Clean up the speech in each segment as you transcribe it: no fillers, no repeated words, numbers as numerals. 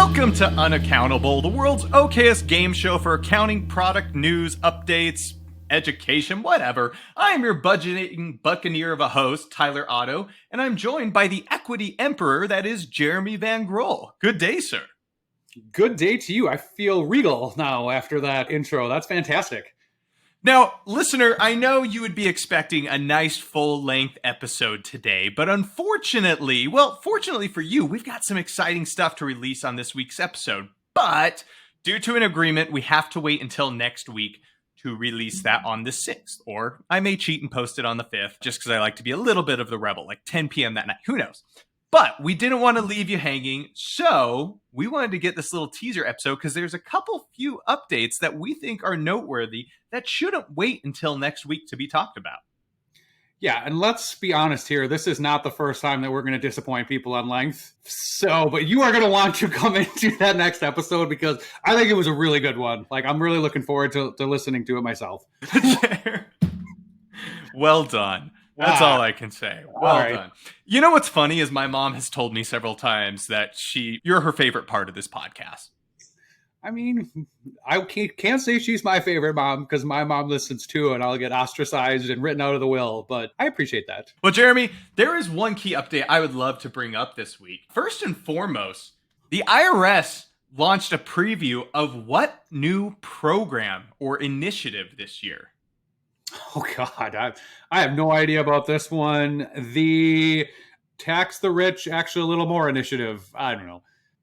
Welcome to Unaccountable, the world's okayest game show for accounting, product news, updates, education, whatever. I am your budgeting Buccaneer of a host, Tyler Otto, and I'm joined by the equity emperor that is Jeremy Van Groll. Good day, sir. Good day to you. I feel regal now after that intro. That's fantastic. Now, listener, I know you would be expecting a nice full-length episode today, but unfortunately, fortunately for you, we've got some exciting stuff to release on this week's episode. But due to an agreement, we have to wait until next week to release that on the 6th. Or I may cheat and post it on the 5th, just because I like to be a little bit of the rebel, like 10 p.m. that night. Who knows? But we didn't want to leave you hanging, so we wanted to get this little teaser episode because there's a few updates that we think are noteworthy that shouldn't wait until next week to be talked about. Yeah, and let's be honest here. This is not the first time that we're going to disappoint people on length. But you are going to want to come into that next episode because I think it was a really good one. Like, I'm really looking forward to listening to it myself. Well done. That's all I can say. Well done. You know what's funny is my mom has told me several times that you're her favorite part of this podcast. I mean, I can't say she's my favorite mom because my mom listens too, and I'll get ostracized and written out of the will, but I appreciate that. Well, Jeremy, there is one key update I would love to bring up this week. First and foremost, the IRS launched a preview of what new program or initiative this year. Oh, God, I have no idea about this one. The Tax the Rich, actually a little more initiative. I don't know.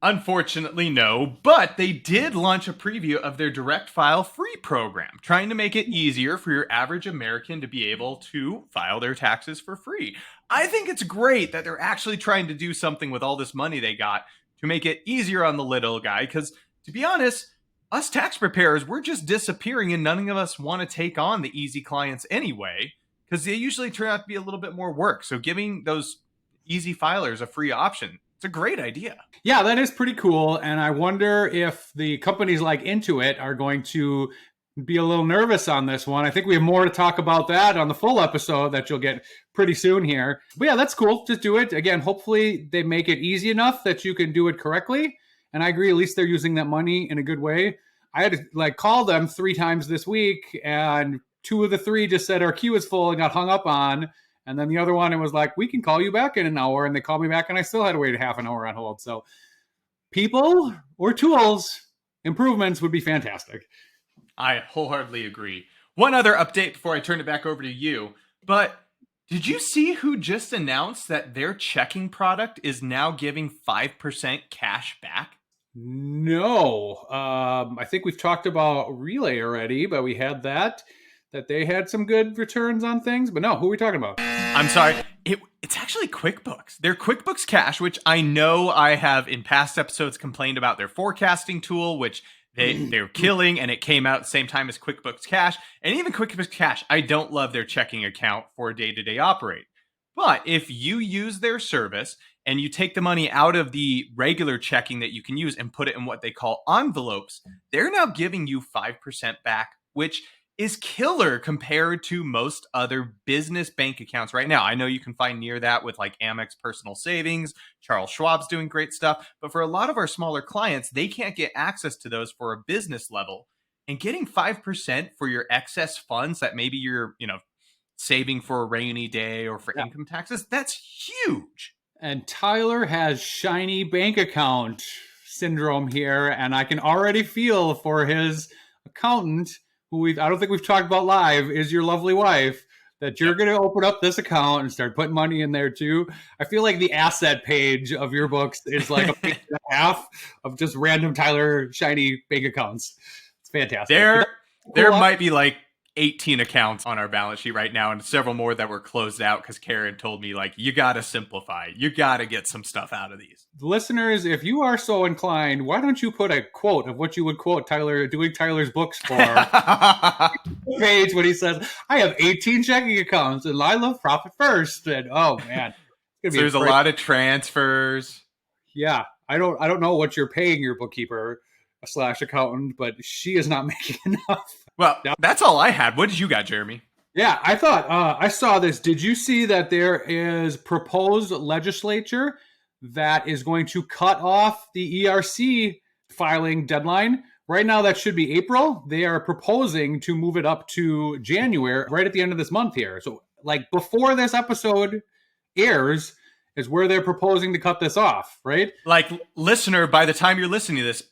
Unfortunately, no, but they did launch a preview of their direct file free program, trying to make it easier for your average American to be able to file their taxes for free. I think it's great that they're actually trying to do something with all this money they got to make it easier on the little guy, because to be honest, us tax preparers, we're just disappearing and none of us want to take on the easy clients anyway, because they usually turn out to be a little bit more work. So giving those easy filers a free option, it's a great idea. Yeah, that is pretty cool. And I wonder if the companies like Intuit are going to be a little nervous on this one. I think we have more to talk about that on the full episode that you'll get pretty soon here. But yeah, that's cool. Just do it. Again, hopefully they make it easy enough that you can do it correctly. And I agree, at least they're using that money in a good way. I had to call them 3 times this week, and 2 of the 3 just said our queue is full and got hung up on. And then the other one, it was like, we can call you back in an hour. And they called me back, and I still had to wait a half an hour on hold. So people or tools, improvements would be fantastic. I wholeheartedly agree. One other update before I turn it back over to you. But did you see who just announced that their checking product is now giving 5% cash back? No. I think we've talked about Relay already, but we had that they had some good returns on things. But no, who are we talking about? I'm sorry. It's actually QuickBooks. Their QuickBooks Cash, which I know I have in past episodes complained about their forecasting tool, which they're killing, and it came out at the same time as QuickBooks Cash. And even QuickBooks Cash, I don't love their checking account for day-to-day operate. But if you use their service and you take the money out of the regular checking that you can use and put it in what they call envelopes, they're now giving you 5% back, which is killer compared to most other business bank accounts right now. I know you can find near that with like Amex Personal Savings, Charles Schwab's doing great stuff, but for a lot of our smaller clients, they can't get access to those for a business level. And getting 5% for your excess funds that maybe you're, saving for a rainy day or for income taxes, that's huge. And Tyler has shiny bank account syndrome here, and I can already feel for his accountant, who I don't think we've talked about live, is your lovely wife, that you're going to open up this account and start putting money in there too. I feel like the asset page of your books is like a page and a half of just random Tyler shiny bank accounts. It's fantastic. There might be like 18 accounts on our balance sheet right now and several more that were closed out because Karen told me, like, you got to simplify. You got to get some stuff out of these. Listeners, if you are so inclined, why don't you put a quote of what you would quote Tyler doing Tyler's books for page when he says, I have 18 checking accounts and I love profit first. And oh man. So there's a lot of transfers. Yeah. I don't know what you're paying your bookkeeper / accountant, but she is not making enough. Well, that's all I had. What did you got, Jeremy? Yeah, I thought I saw this. Did you see that there is proposed legislature that is going to cut off the ERC filing deadline. Right now, that should be April. They are proposing to move it up to January, right at the end of this month here. So, like, before this episode airs is where they're proposing to cut this off, right? Like, listener, by the time you're listening to this,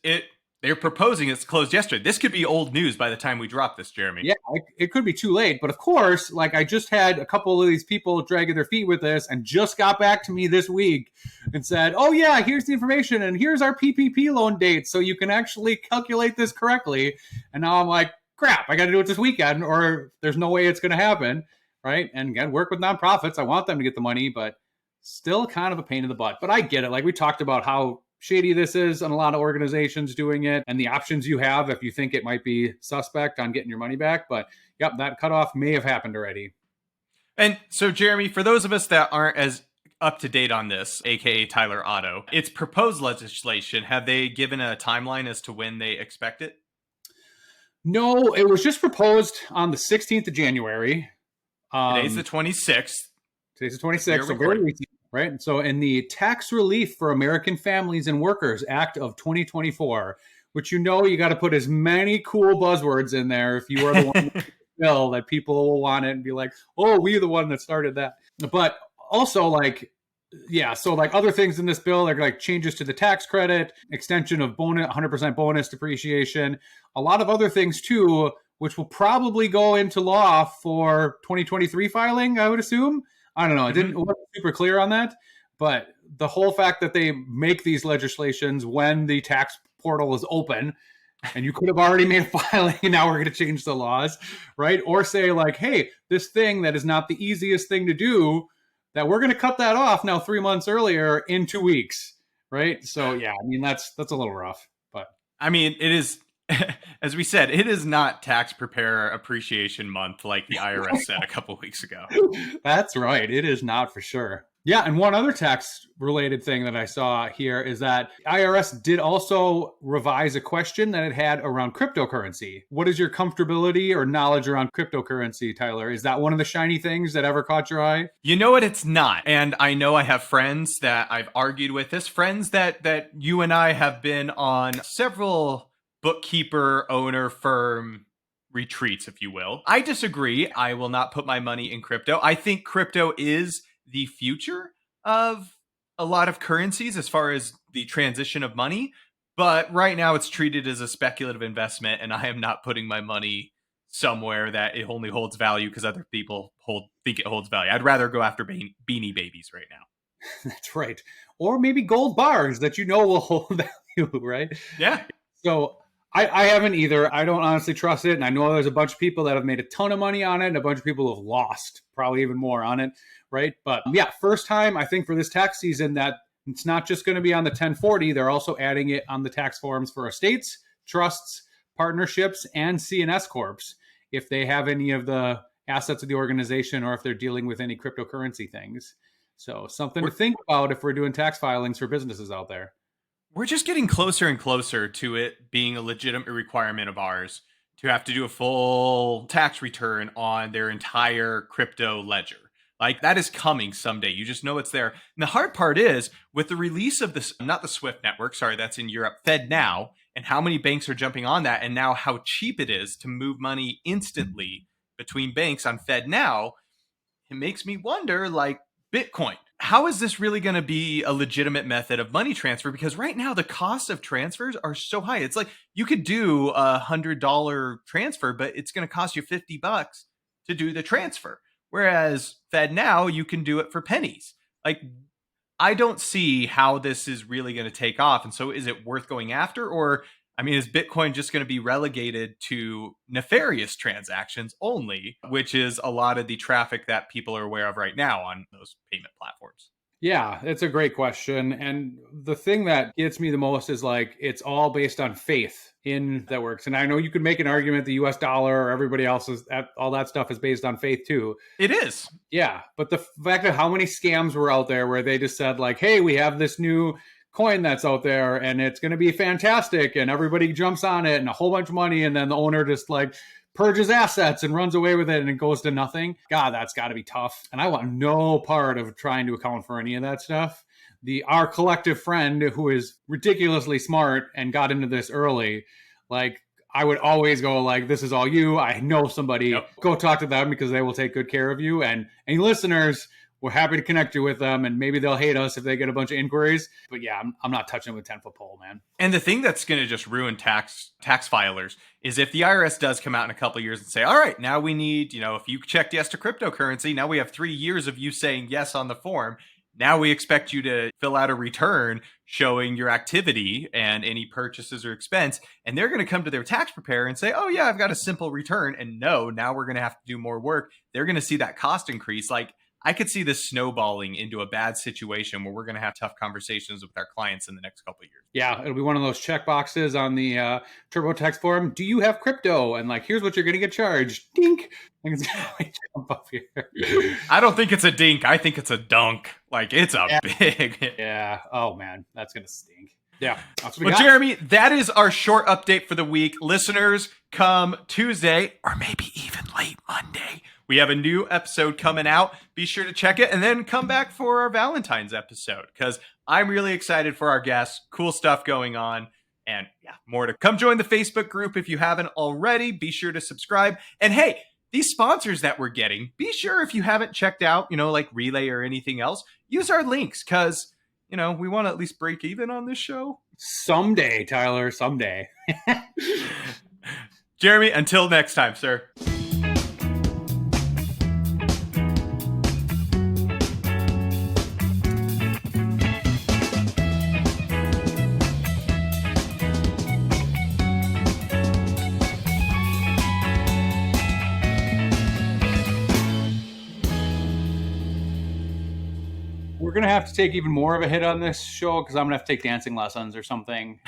they're proposing it's closed yesterday. This could be old news by the time we drop this, Jeremy. Yeah, it could be too late. But of course, like, I just had a couple of these people dragging their feet with this and just got back to me this week and said, oh, yeah, here's the information and here's our PPP loan date so you can actually calculate this correctly. And now I'm like, crap, I got to do it this weekend or there's no way it's going to happen, right? And again, work with nonprofits. I want them to get the money, but still kind of a pain in the butt. But I get it. Like, we talked about how shady this is and a lot of organizations doing it and the options you have if you think it might be suspect on getting your money back. But yep, that cutoff may have happened already. And so, Jeremy, for those of us that aren't as up to date on this, aka Tyler Otto, it's proposed legislation. Have they given a timeline as to when they expect it? No, it was just proposed on the 16th of January. Today's the 26th. Today's the 26th, so very recent, right? And so in the Tax Relief for American Families and Workers Act of 2024, which you got to put as many cool buzzwords in there if you are the one bill that people will want it and be like, oh, we're the one that started that. But also, like, yeah, so like other things in this bill are like changes to the tax credit, extension of 100% bonus depreciation, a lot of other things too, which will probably go into law for 2023 filing, I would assume. I don't know. It wasn't super clear on that, but the whole fact that they make these legislations when the tax portal is open and you could have already made a filing and now we're going to change the laws, right? Or say like, hey, this thing that is not the easiest thing to do, that we're going to cut that off now 3 months earlier in 2 weeks, right? So yeah, I mean, that's a little rough, but I mean, it is, as we said, it is not Tax Preparer Appreciation Month like the IRS said a couple weeks ago. That's right. It is not for sure. Yeah, and one other tax-related thing that I saw here is that IRS did also revise a question that it had around cryptocurrency. What is your comfortability or knowledge around cryptocurrency, Tyler? Is that one of the shiny things that ever caught your eye? You know what? It's not. And I know I have friends that I've argued with this, friends that you and I have been on several bookkeeper owner firm retreats, if you will. I disagree. I will not put my money in crypto. I think crypto is the future of a lot of currencies as far as the transition of money. But right now it's treated as a speculative investment, and I am not putting my money somewhere that it only holds value because other people think it holds value. I'd rather go after beanie babies right now. That's right. Or maybe gold bars that will hold value, right? Yeah. So I haven't either. I don't honestly trust it. And I know there's a bunch of people that have made a ton of money on it and a bunch of people who have lost probably even more on it, right? But yeah, first time I think for this tax season that it's not just going to be on the 1040. They're also adding it on the tax forms for estates, trusts, partnerships, and C&S Corps if they have any of the assets of the organization or if they're dealing with any cryptocurrency things. So something to think about if we're doing tax filings for businesses out there. We're just getting closer and closer to it being a legitimate requirement of ours to have to do a full tax return on their entire crypto ledger. Like, that is coming someday. You just know it's there. And the hard part is with the release of this, not the SWIFT network, sorry, that's in Europe, FedNow, and how many banks are jumping on that, and now how cheap it is to move money instantly between banks on FedNow, it makes me wonder, like, Bitcoin. How is this really going to be a legitimate method of money transfer? Because right now the costs of transfers are so high. It's like you could do $100 transfer, but it's going to cost you $50 to do the transfer. Whereas FedNow, you can do it for pennies. Like, I don't see how this is really going to take off. And so is it worth going after? Or, I mean, is Bitcoin just going to be relegated to nefarious transactions only, which is a lot of the traffic that people are aware of right now on those payment platforms? Yeah, it's a great question. And the thing that gets me the most is like, it's all based on faith in that works. And I know you could make an argument the US dollar or everybody else's, all that stuff is based on faith too. It is. Yeah. But the fact of how many scams were out there where they just said like, hey, we have this new coin that's out there and it's going to be fantastic. And everybody jumps on it and a whole bunch of money. And then the owner just like purges assets and runs away with it and it goes to nothing. God, that's got to be tough. And I want no part of trying to account for any of that stuff. Our collective friend who is ridiculously smart and got into this early, like, I would always go like, this is all you. I know somebody. Yep. Go talk to them because they will take good care of you. And any listeners, we're happy to connect you with them, and maybe they'll hate us if they get a bunch of inquiries. But yeah, I'm not touching with 10-foot pole, man. And the thing that's going to just ruin tax filers is if the IRS does come out in a couple of years and say, all right, now we need, if you checked yes to cryptocurrency, now we have 3 years of you saying yes on the form. Now we expect you to fill out a return showing your activity and any purchases or expense. And they're going to come to their tax preparer and say, oh yeah, I've got a simple return. And no, now we're going to have to do more work. They're going to see that cost increase. Like, I could see this snowballing into a bad situation where we're going to have tough conversations with our clients in the next couple of years. Yeah, it'll be one of those check boxes on the TurboTax form. Do you have crypto? And like, here's what you're going to get charged. Dink. Like, it's going to jump up here. I don't think it's a dink. I think it's a dunk. Like, it's a big. Yeah. Oh, man. That's going to stink. Yeah. That's what we Well, got. Jeremy, that is our short update for the week. Listeners, come Tuesday or maybe even late Monday, we have a new episode coming out. Be sure to check it and then come back for our Valentine's episode because I'm really excited for our guests. Cool stuff going on. And yeah, more to come. Join the Facebook group if you haven't already. Be sure to subscribe. And hey, these sponsors that we're getting, be sure if you haven't checked out, like Relay or anything else, use our links because, we want to at least break even on this show. Someday, Tyler, someday. Jeremy, until next time, sir. We're going to have to take even more of a hit on this show because I'm going to have to take dancing lessons or something.